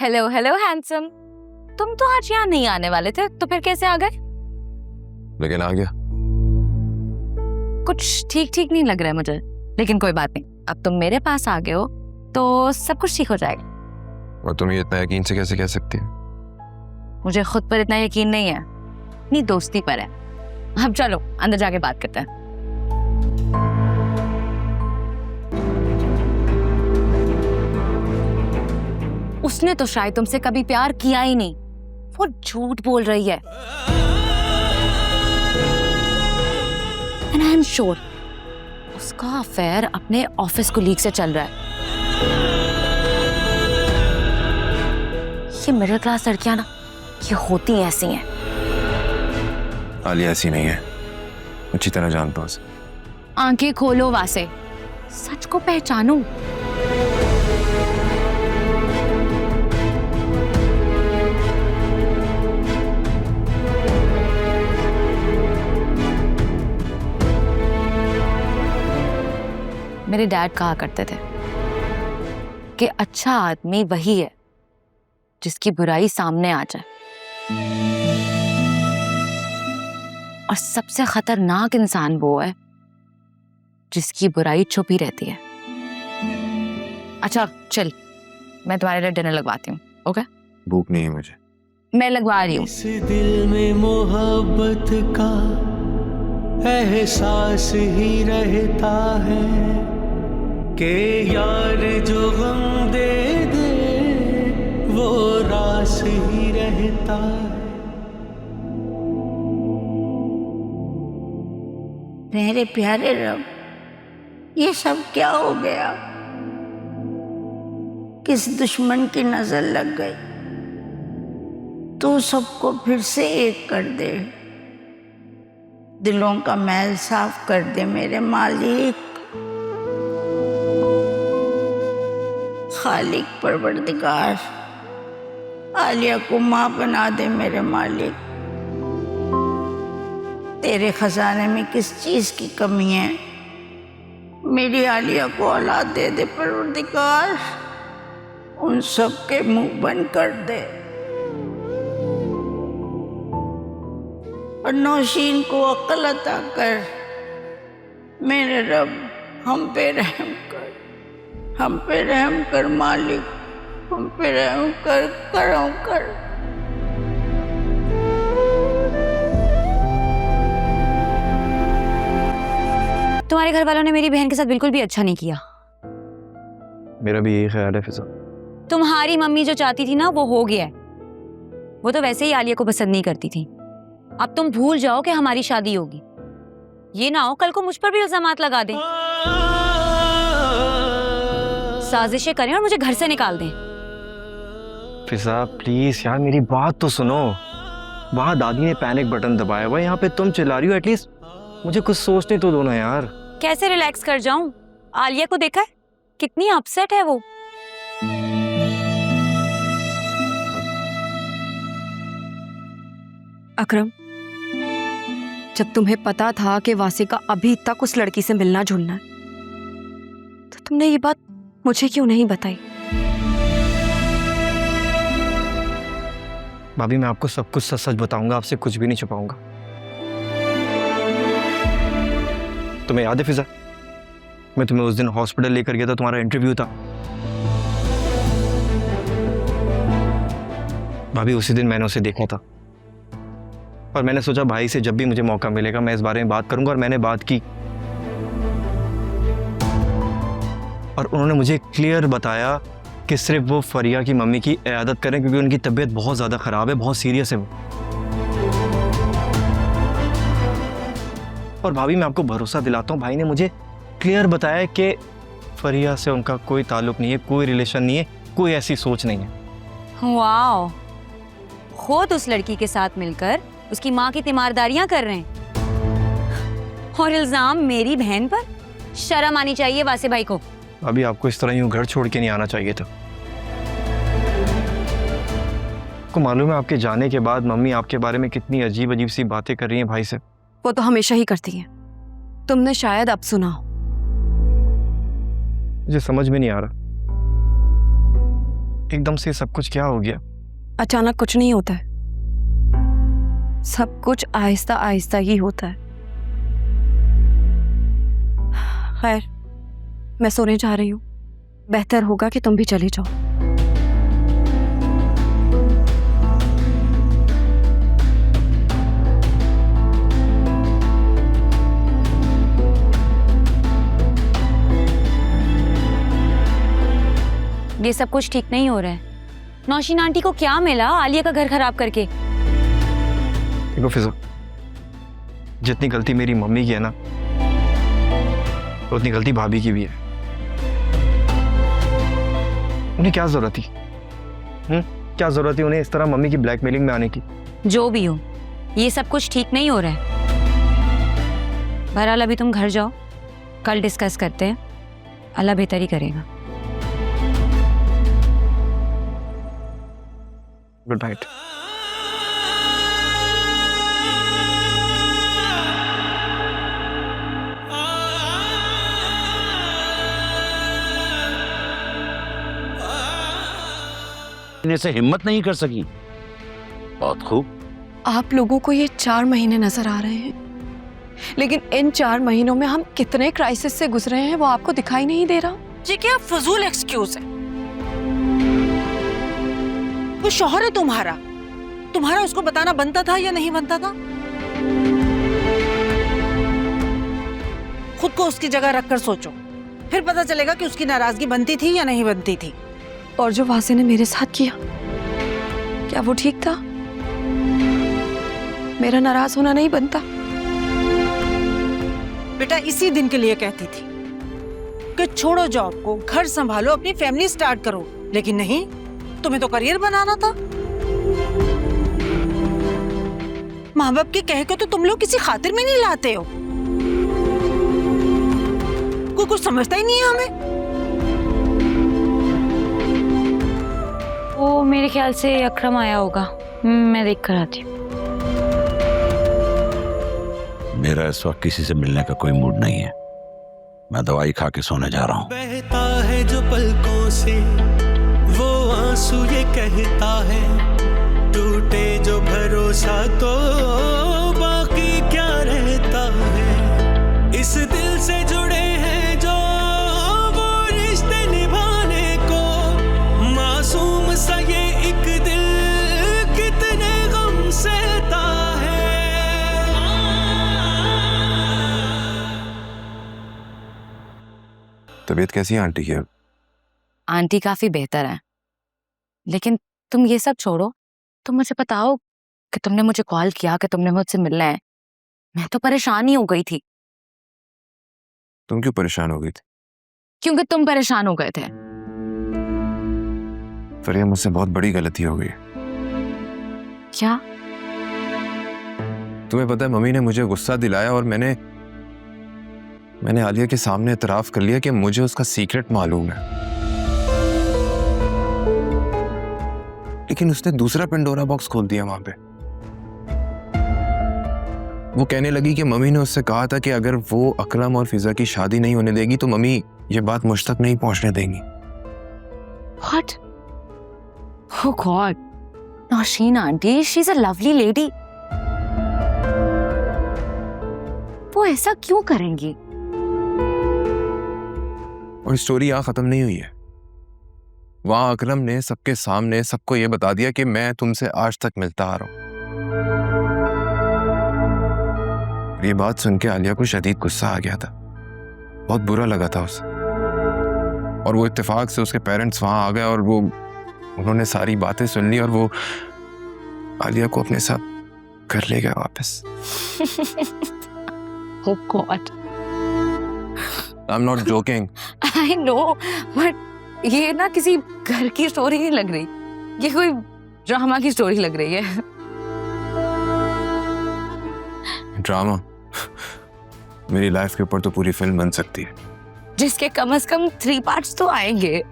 Hello hello handsome, तुम तो आज यहाँ नहीं आने वाले थे, तो फिर कैसे आ गए? लेकिन आ गया। कुछ ठीक ठीक नहीं लग रहा है मुझे, लेकिन कोई बात नहीं, अब तुम मेरे पास आ गए हो तो सब कुछ ठीक हो जाएगा। और तुम ये इतना यकीन से कैसे कह सकती हो? मुझे खुद पर इतना यकीन नहीं है, अपनी दोस्ती पर है। अब चलो अंदर जाके बात करते हैं। उसने तो शायद तुमसे कभी प्यार किया ही नहीं, वो झूठ बोल रही है। एंड आई एम श्योर उसका अफेयर अपने ऑफिस कोलीग से चल रहा है। ये मिडिल क्लास लड़कियां ना, ये होती ऐसी हैं। आलिया ऐसी नहीं है, अच्छी तरह जानता हूं उसे। आंखें खोलो वासे, सच को पहचानो। मेरे डैड कहा करते थे कि अच्छा आदमी वही है जिसकी बुराई सामने आ जाए, और सबसे खतरनाक इंसान वो है जिसकी बुराई छुपी रहती है। अच्छा चल, मैं तुम्हारे लिए डिनर लगवाती हूँ। ओके? भूख नहीं है मुझे। मैं लगवा रही हूँ। इस दिल में मोहब्बत का एहसास ही रहता है कि यार जो गम दे दे वो रास ही रहता है। मेरे प्यारे रब, ये सब क्या हो गया? किस दुश्मन की नजर लग गई? तू सबको फिर से एक कर दे, दिलों का मैल साफ कर दे मेरे मालिक। खालिक परवरदिगार, आलिया को माँ बना दे मेरे मालिक। तेरे खजाने में किस चीज की कमी है? मेरी आलिया को औलाद दे दे परवरदिगार, उन सब के मुंह बंद कर दे। और नौशीन को अक्ल अता कर मेरे रब, हम पे रहम कर, हम पे रहम कर मालिक, हम पे रहम कर, करम कर। तुम्हारे घर वालों ने मेरी बहन के साथ बिल्कुल भी अच्छा नहीं किया। मेरा भी यही ख्याल है फिजा। तुम्हारी मम्मी जो चाहती थी ना, वो हो गया है। वो तो वैसे ही आलिया को पसंद नहीं करती थी। अब तुम भूल जाओ कि हमारी शादी होगी, ये ना हो कल को मुझ पर भी इल्जामात लगा दें, साजिशें करें और मुझे घर से निकाल दें। फिजा प्लीज यार मेरी बात तो सुनो। वहां दादी ने पैनिक बटन दबाया हुआ, यहाँ पे तुम चिल्ला रही हो। एटलीस्ट मुझे कुछ सोचने तो दो ना यार। कैसे रिलैक्स कर जाऊं? आलिया को देखा है कितनी अपसेट है वो। अकरम, जब तुम्हें पता था कि वासिका अभी तक उस लड़की से मिलना जुलना है, तो तुमने ये बात मुझे क्यों नहीं बताई? भाभी मैं आपको सब कुछ सच सच बताऊंगा, आपसे कुछ भी नहीं छुपाऊंगा। तुम्हें याद है फिजा, मैं तुम्हें उस दिन हॉस्पिटल लेकर गया था, तुम्हारा इंटरव्यू था। भाभी उसी दिन मैंने उसे देखा था और मैंने सोचा भाई से जब भी मुझे मौका मिलेगा मैं इस बारे में बात करूंगा, और मैंने बात की। और उन्होंने मुझे क्लियर बताया कि सिर्फ वो फरिया की मम्मी की इयादत करें क्योंकि उनकी तबीयत बहुत ज़्यादा ख़राब है, बहुत सीरियस है वो। और भाभी मैं आपको भरोसा दिलाता हूँ, भाई ने मुझे क्लियर बताया कि फरिया से उनका कोई ताल्लुक नहीं है, कोई रिलेशन नहीं है, कोई ऐसी सोच नहीं है। वाओ, खुद उस लड़की के साथ मिलकर उसकी माँ की तीमारदारियां कर रहे हैं और इल्जाम मेरी बहन पर। शर्म आनी चाहिए वासे भाई को। अभी आपको इस तरह यूं घर छोड़ के नहीं आना चाहिए था। आपको मालूम है आपके जाने के बाद मम्मी आपके बारे में कितनी अजीब अजीब सी बातें कर रही हैं भाई से। वो तो हमेशा ही करती है, तुमने शायद अब सुना हो। मुझे समझ में नहीं आ रहा एकदम से सब कुछ क्या हो गया? अचानक कुछ नहीं होता है, सब कुछ आहिस्ता आहिस्ता ही होता है। खैर, मैं सोने जा रही हूँ, बेहतर होगा कि तुम भी चले जाओ। ये सब कुछ ठीक नहीं हो रहा है। नौशीन आंटी को क्या मिला आलिया का घर खराब करके? देखो फिजा, जितनी गलती मेरी मम्मी की है ना, उतनी गलती भाभी की भी है। उन्हें क्या जरूरत थी? क्या जरूरत थी उन्हें इस तरह मम्मी की ब्लैकमेलिंग में आने की? जो भी हो, ये सब कुछ ठीक नहीं हो रहा है। बहरहाल अभी तुम घर जाओ, कल डिस्कस करते हैं, अल्लाह बेहतर ही करेगा। Good night. से हिम्मत नहीं कर सकी। बहुत खूब। आप लोगों को ये 4 महीने नजर आ रहे हैं, लेकिन इन 4 महीनों में हम कितने क्राइसिस से गुजरे हैं वो आपको दिखाई नहीं दे रहा। ये क्या फजूल एक्सक्यूज है? वो शौहर है तुम्हारा, तुम्हारा उसको बताना बनता था या नहीं बनता था? खुद को उसकी जगह रखकर सोचो, फिर पता चलेगा कि उसकी नाराजगी बनती थी या नहीं बनती थी। और जो वासे ने मेरे साथ किया, क्या वो ठीक था? मेरा नाराज होना नहीं बनता। बेटा इसी दिन के लिए कहती थी कि छोड़ो जॉब को, घर संभालो, अपनी फैमिली स्टार्ट करो, लेकिन नहीं, तुम्हें तो करियर बनाना था। माँ बाप के कह के तो तुम लोग किसी खातिर में नहीं लाते हो। कोई कुछ समझता ही नहीं है हमें। वो मेरे ख्याल से अकरम आया होगा, मैं देख कर आती हूँ। मेरा इस वक्त किसी से मिलने का कोई मूड नहीं है, मैं दवाई खा के सोने जा रहा हूँ। बहता है जो पलकों से वो आंसू ये कहता है, टूटे जो भरोसा तो बाकी क्या रहता है। इस दिल से जुड़े हैं जो वो रिश्ते निभाने को, मासूम सा ये एक दिल कितने गम सहता है। तबीयत कैसी है आंटी की? आंटी काफी बेहतर है, लेकिन तुम ये सब छोड़ो, तुम मुझे बताओ कि तुमने मुझे कॉल किया कि तुमने मुझसे मिलना है। मैं तो परेशान ही हो गई थी। तुम क्यों परेशान हो गई थी? क्योंकि तुम परेशान हो गए थे। फरिया, मुझसे बहुत बड़ी गलती हो गई। क्या? तुम्हें पता है, मम्मी ने मुझे गुस्सा दिलाया और मैंने आलिया के सामने इतराफ कर लिया कि मुझे उसका सीक्रेट मालूम है। लेकिन उसने दूसरा पेंडोरा बॉक्स खोल दिया वहां पे। वो कहने लगी कि मम्मी ने उससे कहा था कि अगर वो अकरम और फिजा की शादी नहीं होने देगी तो मम्मी ये बात मुझ तक नहीं पहुंचने देंगी। What? Oh God. Nausheen aunty, she's a lovely lady. वो ऐसा क्यों करेंगी? और स्टोरी यहाँ खत्म नहीं हुई है। वहां अकरम ने सबके सामने सबको ये बता दिया कि मैं तुमसे आज तक मिलता आ रहा हूं। ये बात सुन के आलिया को शदीद गुस्सा आ गया था, बहुत बुरा लगा था उसे। और वो इत्तेफाक से उसके पेरेंट्स वहां आ गए और उन्होंने सारी बातें सुन ली और वो आलिया को अपने साथ घर ले गया वापस। Oh God. I'm not joking. I know, but ये ना किसी घर की स्टोरी नहीं लग रही, ये कोई ड्रामा की स्टोरी लग रही है। ड्रामा? मेरी लाइफ के ऊपर तो पूरी फिल्म बन सकती है, जिसके कम से कम 3 पार्ट्स तो आएंगे।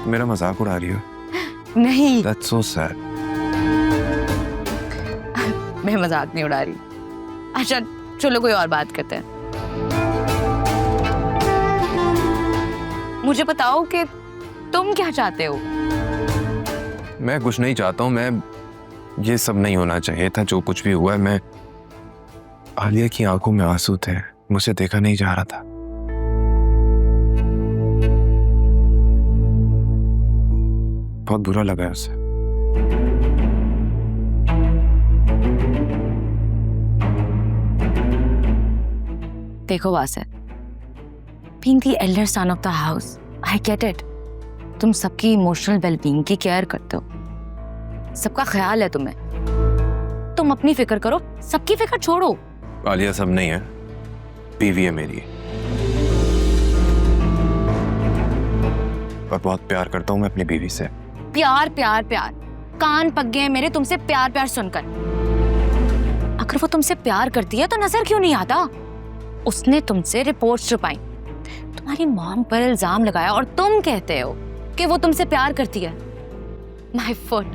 मेरा मजाक उड़ा रही हो? नहीं, That's so sad. मैं मजाक नहीं उड़ा रही। अच्छा चलो कोई और बात करते हैं। मुझे बताओ कि तुम क्या चाहते हो? मैं कुछ नहीं चाहता हूँ। मैं ये सब नहीं होना चाहिए था जो कुछ भी हुआ है। मैं आलिया की आंखों में आंसू थे, मुझसे देखा नहीं जा रहा था। बहुत बुरा लगा है उसे। देखो वासित, being the elder son of the house, I get it. तुम सबकी इमोशनल वेलबींग की केयर करते हो, सबका ख्याल है तुम्हें। तुम अपनी फिक्र करो, सबकी फिक्र छोड़ो। आलिया सब नहीं है, बीवी है मेरी, और बहुत प्यार करता हूँ मैं अपनी बीवी से। प्यार प्यार प्यार, कान पक गए मेरे तुमसे प्यार प्यार सुनकर। अगर वो तुमसे प्यार करती है तो नजर क्यों नहीं आता? उसने तुमसे रिपोर्ट्स छुपाई, तुम्हारी मॉम पर इल्जाम लगाया और तुम कहते हो कि वो तुमसे प्यार करती है। My foot,